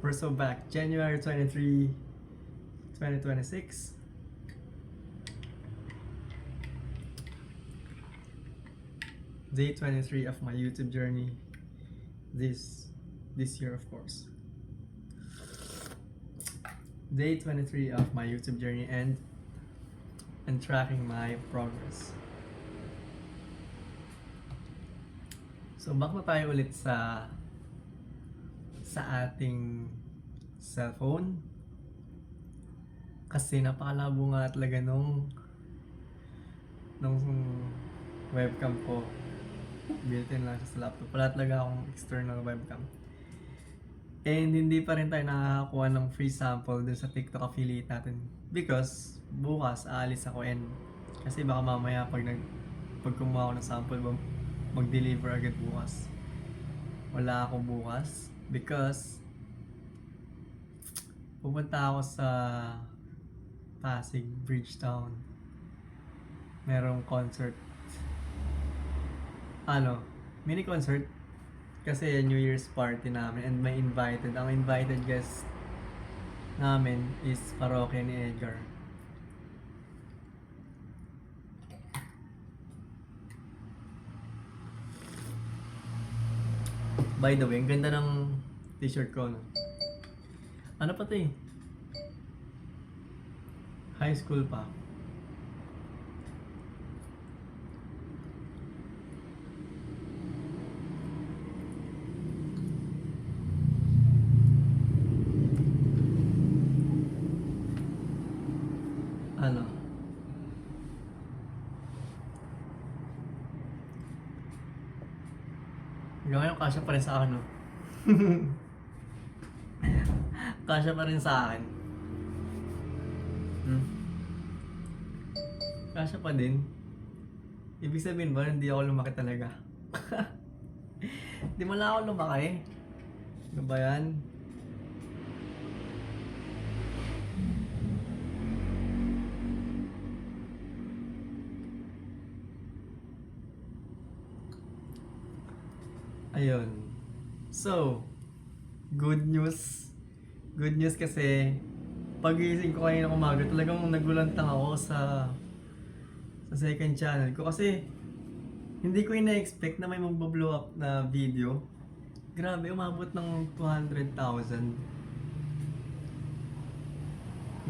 We're so back. January 23, 2026. Day 23 of my YouTube journey. This year, of course. Day 23 of my YouTube journey and tracking my progress. So back na tayo ulit sa ating cellphone. Kasi napakalabo nga talaga nung webcam ko. Built-in lang siya sa laptop. Wala talaga akong external webcam. And hindi pa rin tayo nakakakuha ng free sample dun sa TikTok affiliate natin. Because bukas aalis ako and kasi baka mamaya pag kumuha ako ng sample mag-deliver agad bukas. Wala ako bukas because pupunta ako sa Pasig, Bridgetown. Merong concert. Mini concert. Kasi New Year's party namin and may invited. Ang invited guest namin is parokya ni Edgar. By the way, ang ganda ng t-shirt ko, no? Ano pa to eh? High school pa. Ngayon, kasya pa rin sa akin, no? Kasya pa rin sa akin. Kasya pa din. Ibig sabihin ba, hindi ako lumaki talaga? Hindi mo lang ako lumaki. Ano ba yan? Ayun. So, good news. Good news kasi pagising ko kanina umaga, talagang nagulantang ako sa second channel ko kasi hindi ko ina-expect na may magbo-blow up na video. Grabe, umabot ng 200,000.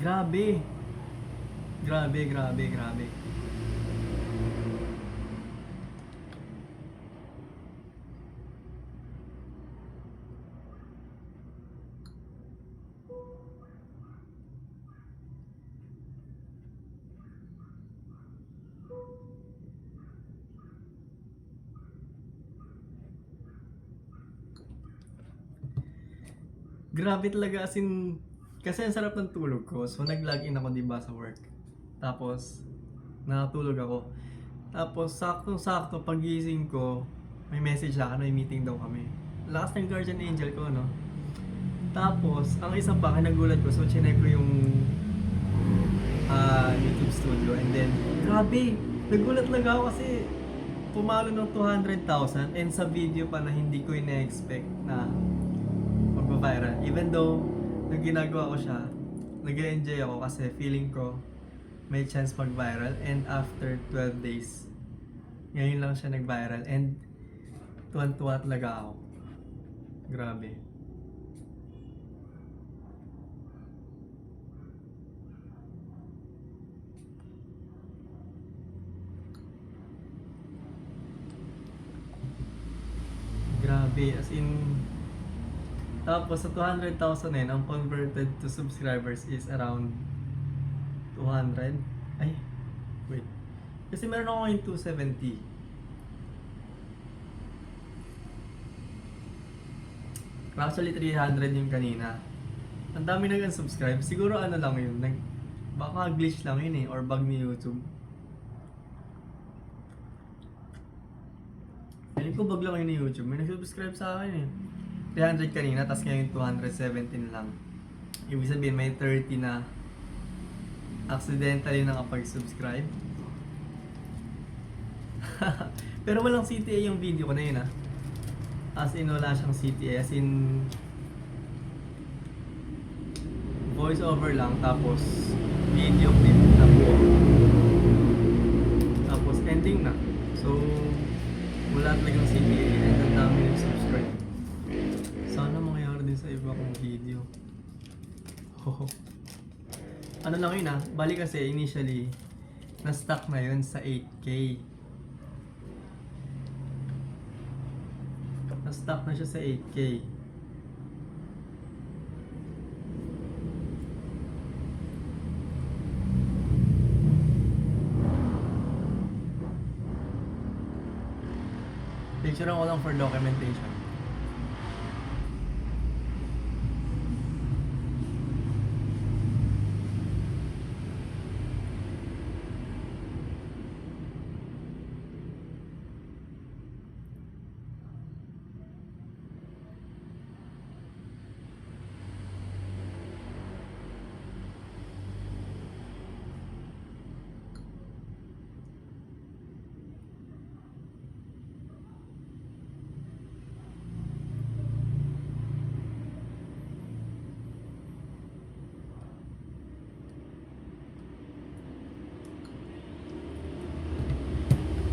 Grabe. Grabe. Grabe talaga, as in, kasi ang sarap ng tulog ko. So nag-login ako diba sa work. Tapos nakatulog ako. Tapos sakto pagising ko, may message sa akin, may meeting daw kami. Lakas ng guardian angel ko, no? Tapos ang isa pa, nagulat ko, so chinek ko yung YouTube studio and then grabe, nagulat lang ako kasi pumalo ng 200,000 and sa video pa na hindi ko ina-expect na magpa-viral. Even though nung ginagawa ko siya, nag-enjoy ako kasi feeling ko may chance mag-viral and after 12 days, ngayon lang siya nag-viral and tuwan-tuwa talaga ako. Grabe. Grabe, as in, tapos sa 200,000 na yun, ang converted to subscribers is around 200. Ay, wait. Kasi meron ako yung 270. Actually, 300 yung kanina. Ang dami nag-unsubscribe. Siguro ano lang yun, baka glitch lang yun eh, or bug ni YouTube. Feeling ko bug lang yun ni YouTube. May nag-subscribe sa akin eh. 300 kanina, tapos ngayon 217 lang. Ibig sabihin may 30 na accidentally nakapag-subscribe. Pero walang CTA yung video ko na yun ah. As in wala siyang CTA. As in voice over lang, tapos video clip na buo. Tapos ending na. So, wala talagang CPA and ang dami nag-subscribe. Sana mangyari din sa iba kong video. Ano lang yun bali kasi initially, na-stuck na yun sa 8K. Na-stuck na siya sa 8K. Picture ko lang for documentation.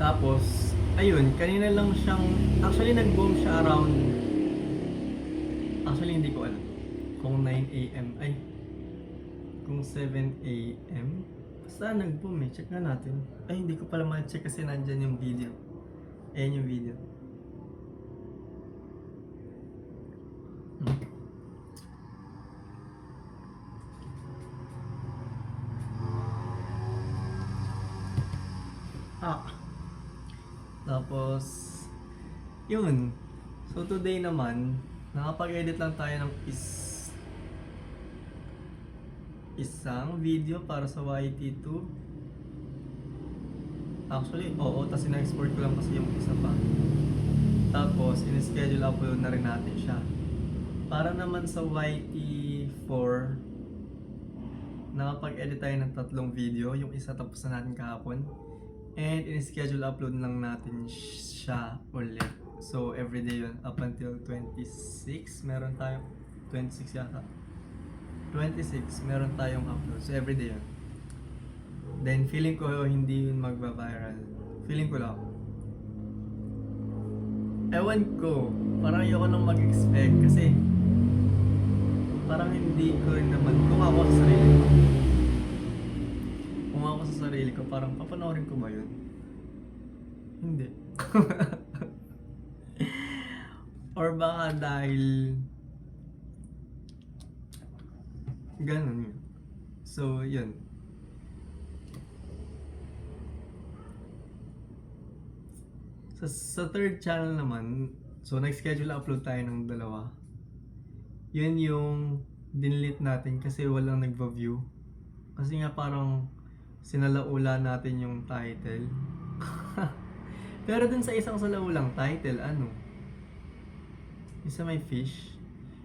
Tapos, ayun, kanina lang siyang, actually nag-boom siya around, actually hindi ko alam, kung 9 AM, ay, kung 7 AM, basta nag-boom check na natin. Ay, hindi ko pala ma-check kasi nandyan yung video. Ayan yung video. Tapos, yun. So today naman, nakapag-edit lang tayo ng isang video para sa YT2. Actually, oo, tapos ina-export ko lang kasi yung isa pa. Tapos, in-schedule upload na rin natin siya. Para naman sa YT4, nakapag-edit tayo ng 3 video. Yung isa tapos na natin kahapon. And in-schedule upload lang natin siya ulit. So everyday yun up until 26 meron tayong 26 yata. 26 meron tayong upload. So everyday yun. Then feeling ko hindi yun magba-viral. Feeling ko lang. Ewan ko. Parang ayoko nang mag-expect kasi parang hindi ko rin naman kung ako sa sarili ko. Kung ako sa sarili ko, parang papanoorin ko ba yun? Hindi. Or baka dahil ganun yun. So, yun. Sa third channel naman, so nag-schedule upload tayo ng 2. Yun yung dinelete natin kasi walang nagva-view. Kasi nga parang sinalaula natin yung title. Pero dun sa isang salaulang title, ano? Yung sa may fish.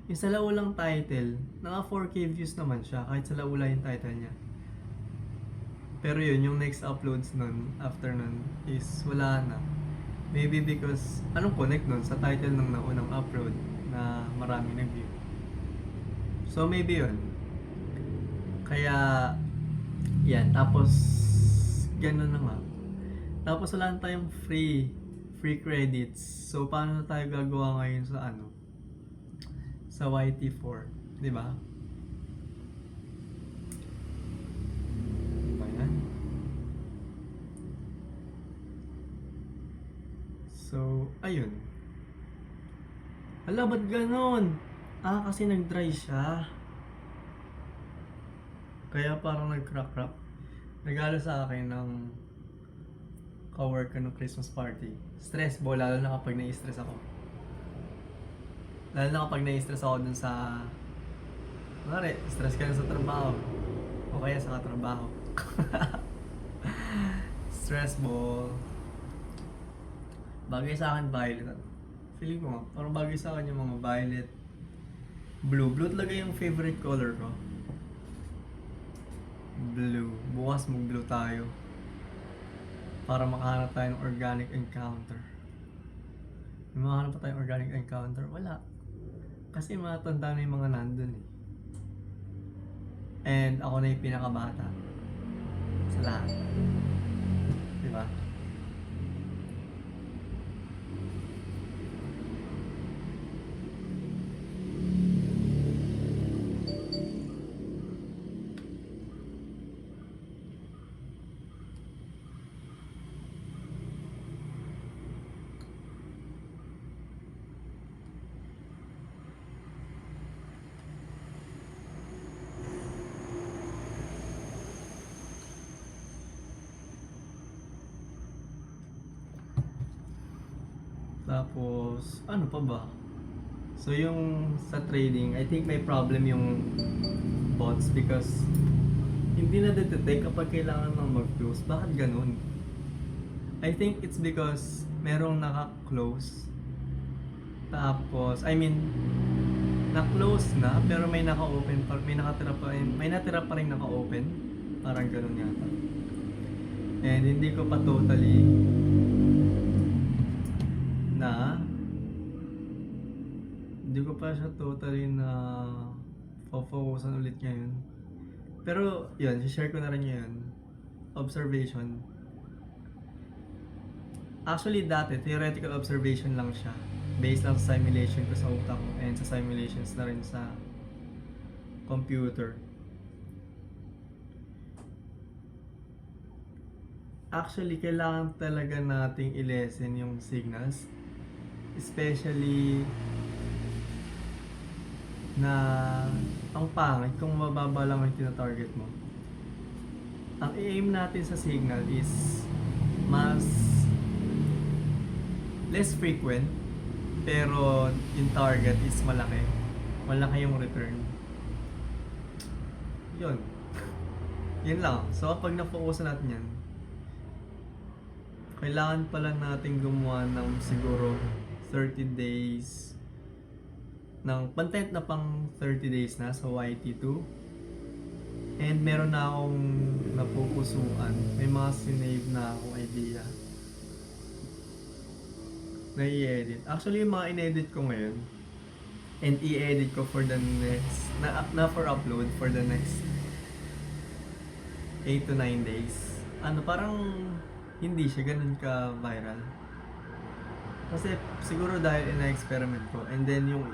Yung salaulang title, naka 4K views naman siya kahit salaula yung title niya. Pero yun, yung next uploads nun, after nun, is wala na. Maybe because, anong connect nun sa title ng naunang upload na marami nag-view. So maybe yun. Kaya, yan, tapos gano'n na nga. Tapos wala na tayong free credits. So paano na tayo gagawa ngayon sa ano? Sa YT4, 'di ba? Ayan. So, ayun. Hala, ba't ganon? Kasi nag-dry siya. Kaya parang nag-crack. Regalo sa akin ng coworker ng Christmas party. Stress ball, lalo na kapag nai-stress ako. Lalo na kapag nai-stress ako dun sa... Kunwari, stress ka na sa trabaho. O kaya sa katrabaho. Stress ball. Bagay sa akin, violet. Feeling ko nga, parang bagay sa akin yung mga violet. Blue. Blue talaga yung favorite color ko. Blue. Bukas mag-blue tayo. Para makahanap tayo ng organic encounter. May makahanap pa tayong organic encounter? Wala. Kasi matanda na yung mga nandun eh. And ako na yung pinakabata sa lahat. Diba? Tapos, ano pa ba? So yung sa trading, I think may problem yung bots because hindi na detect kapag kailangan nang mag-close. Bakit ganun? I think it's because merong naka-close. Tapos, I mean, na-close na pero may naka-open pa, may natira pa rin naka-open. Parang ganun yata. And hindi ko pa totally na hindi ko pa siya totally na focusan ulit ngayon. Pero yun, share ko na rin yun. Observation. Actually dati, theoretical observation lang siya. Based lang sa simulation ko sa utak ko and sa simulations na rin sa computer. Actually, kailangan talaga nating i-lessen yung signals. Especially na ang pangit kung mababa lang yung tina-target mo. Ang aim natin sa signal is mas less frequent pero yung target is malaki. Malaki yung return. Yun. Yun lang. So kapag na-focus natin yan, kailangan pala natin gumawa ng siguro 30 days ng content na pang 30 days na sa YT2. And meron na akong napupusuan. May mga sinave na akong idea na i-edit. Actually, yung mga in-edit ko ngayon and i-edit ko for the next na for upload for the next 8 to 9 days. Ano, parang hindi siya ganun ka viral. Kasi siguro dahil ina-experiment ko and then yung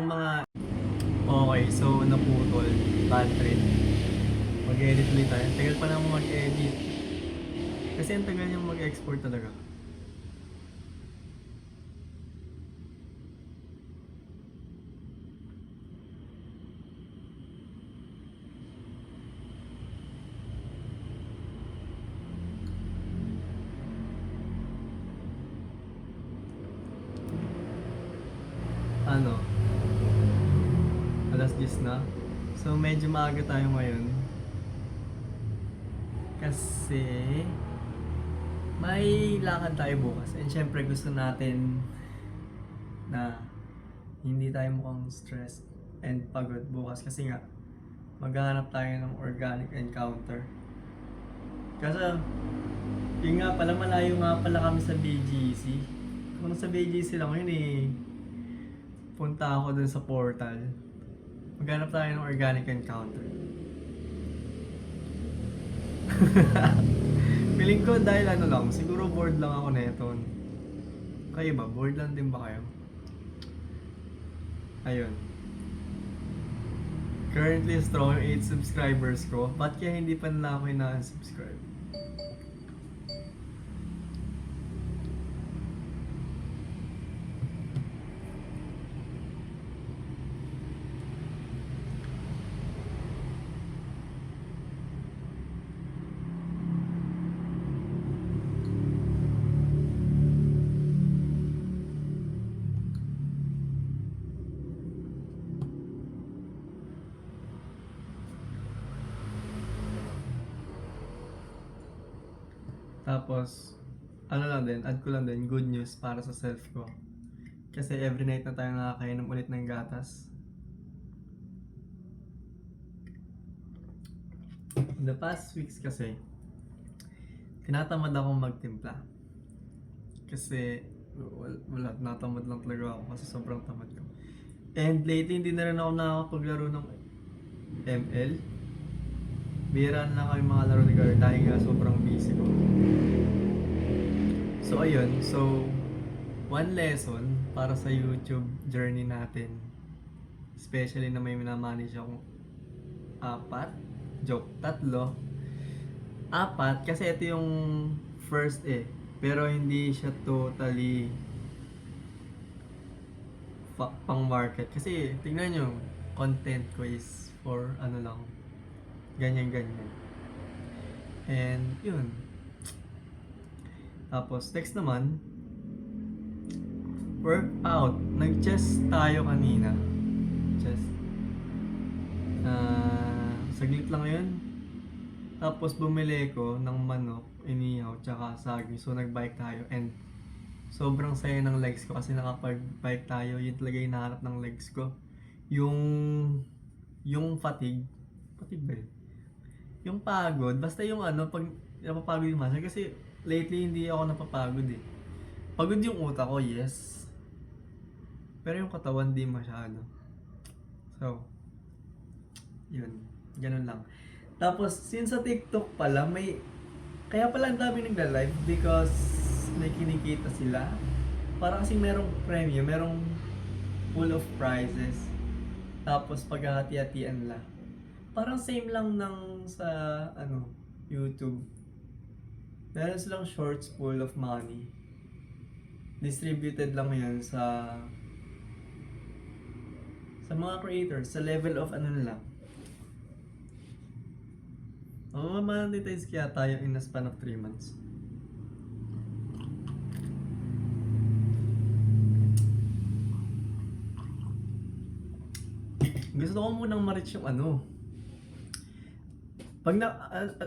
mga okay, so naputol, bad trip. Mag-edit ulit tayo. Tagal pa naman mag-edit. Kasi ang tagal niyang mag-export talaga. Ano? Alas 10 na. So medyo maaga tayo ngayon. Kasi may lakad tayo bukas. And syempre gusto natin na hindi tayo mukhang stressed and pagod bukas. Kasi nga, maghahanap tayo ng organic encounter. Kasi, yun nga pala, malayo nga pala kami sa BGC. Kung sa BGC lang yun punta ako dun sa portal. Maghanap tayo ng organic encounter. Feeling ko dahil ano lang, siguro bored lang ako neto. Kayo ba? Bored lang din ba kayo? Ayun. Currently strong 8 subscribers ko. Ba't kaya hindi pa nila ako ina-subscribe? Tapos, ano lang din, add ko lang din, good news para sa self ko. Kasi every night na tayo nakakainom ulit ng gatas. In the past weeks kasi, tinatamad akong magtimpla. Kasi, wala, natamad lang talaga ako kasi sobrang tamad ko. And lately, hindi na rin ako nakakapaglaro ng ML. Bihiraan lang kami mga laro ni Gar dahil nga sobrang busy ko. So ayun, so one lesson para sa YouTube journey natin. Especially na may minamanage akong tatlo. Apat, kasi ito yung first pero hindi siya totally pang market. Kasi tingnan nyo, content ko is for ano lang, ganyan. And yun. Tapos next naman, workout. Nag-chest tayo kanina. Chest. Saglit lang yun. Tapos bumili ko ng manok, inihaw, tsaka saging. So nagbike tayo and sobrang saya ng legs ko kasi nakapag-bike tayo. Yun talaga yung nahanap ng legs ko. Yung fatigue ba yun? Yung pagod, basta yung pag napapagod yung muscle. Kasi lately hindi ako napapagod Pagod yung utak ko, yes. Pero yung katawan di masyado. So, yun. Ganun lang. Tapos, since sa TikTok pala, kaya pala ang dami nagla-live because may kinikita sila. Para kasi merong premium, merong full of prizes. Tapos, paghahati-hatian lang. Parang same lang ng sa, YouTube. Meron silang shorts full of money. Distributed lang yan sa mga creators, sa level of nila. Monetize kaya tayo in a span of 3 months. Gusto ko munang ma-reach yung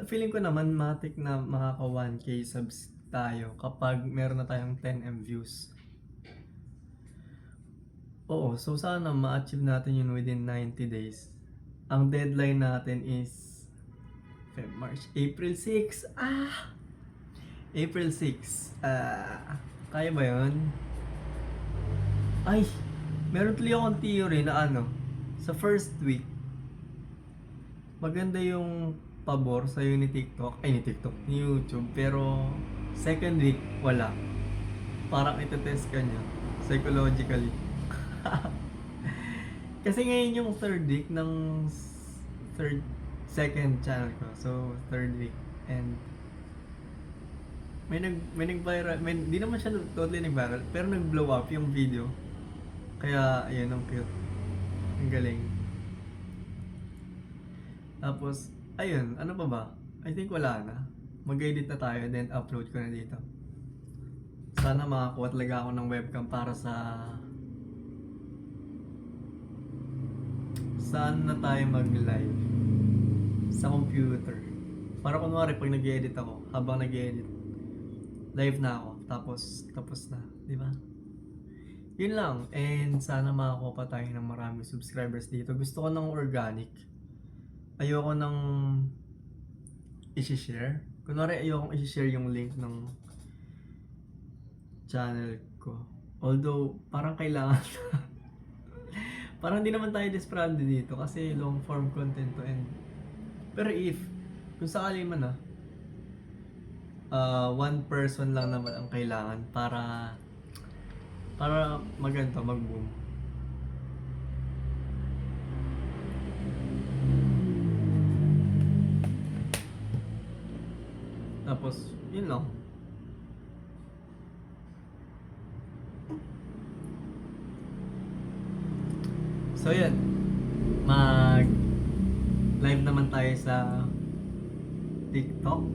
feeling ko naman matik na makaka 1K subs tayo kapag meron na tayong 10M views. Oo, so sana ma-achieve natin yun within 90 days. Ang deadline natin is April 6. April 6. Kaya ba yun? Ay, meron tuloy akong theory na sa first week, maganda yung pabor sa'yo ni ni YouTube. Pero second week, wala. Parang itetest ka niya psychologically. Kasi ngayon yung third week ng second channel ko. So, third week. And may nag-viral, di naman siya totally nag-viral, pero nag-blow up yung video. Kaya, ayun, ang cute. Ang galing. Tapos, ayun, ano pa ba? I think wala na. Mag-edit na tayo, then upload ko na dito. Sana makakuha talaga ako ng webcam para saan na tayo mag-live sa computer. Para kunwari pag nag-edit ako, habang nag-edit, live na ako, tapos na, di ba? Yun lang, and sana makakuha pa tayo ng maraming subscribers dito. Gusto ko ng organic. Ayoko ng i-share. Kunwari ayoko i-share yung link ng channel ko. Although, parang kailangan parang hindi naman tayo desperado dito kasi long form content to end. Pero kung sakali man one person lang naman ang kailangan para maganda, mag-boom. Tapos, yun lang. So yun, mag-live naman tayo sa TikTok.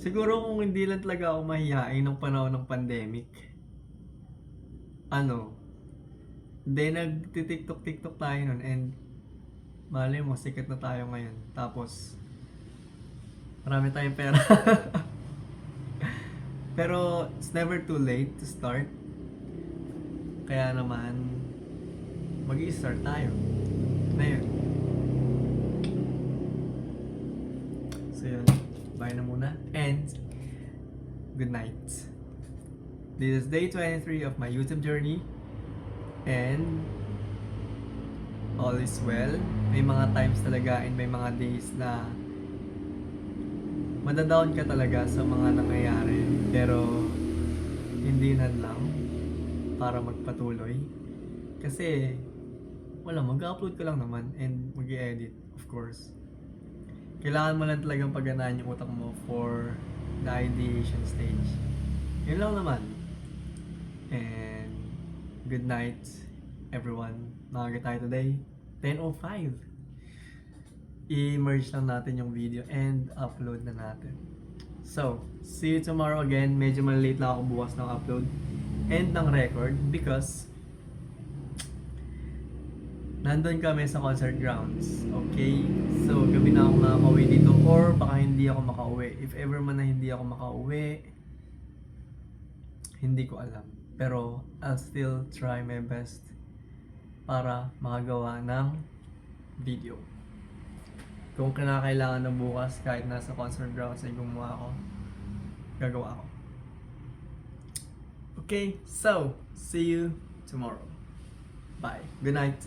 Siguro kung hindi lang talaga ako mahihain ng panahon ng pandemic, then nag-TikTok tayo nun and malay mo, sikat na tayo ngayon. Tapos, marami tayong pera. Pero, it's never too late to start. Kaya naman, mag-i-start tayo. Na yun. So yun, bye na muna. And, good night. This is day 23 of my YouTube journey. And, all is well. May mga times talaga and may mga days na madadown ka talaga sa mga nangyayari. Pero hindi na lang para magpatuloy. Kasi wala, mag-upload ka lang naman and mag-edit, of course. Kailangan mo lang talagang pagganaan yung utak mo for the ideation stage. Yun lang naman. And good night, everyone. Nakaga tayo today. 10:05. I-merge lang natin yung video and upload na natin. So, see you tomorrow again. Medyo malate lang ako bukas ng upload and ng record because nandun kami sa concert grounds. Okay? So, gabi na ako makakauwi dito or baka hindi ako makauwi. If ever man na hindi ako makauwi, hindi ko alam. Pero, I'll still try my best para makagawa ng video. Kung kinakailangan na bukas, kahit nasa concert grounds ay gumawa ako, gagawa ako. Okay? So, see you tomorrow. Bye. Good night.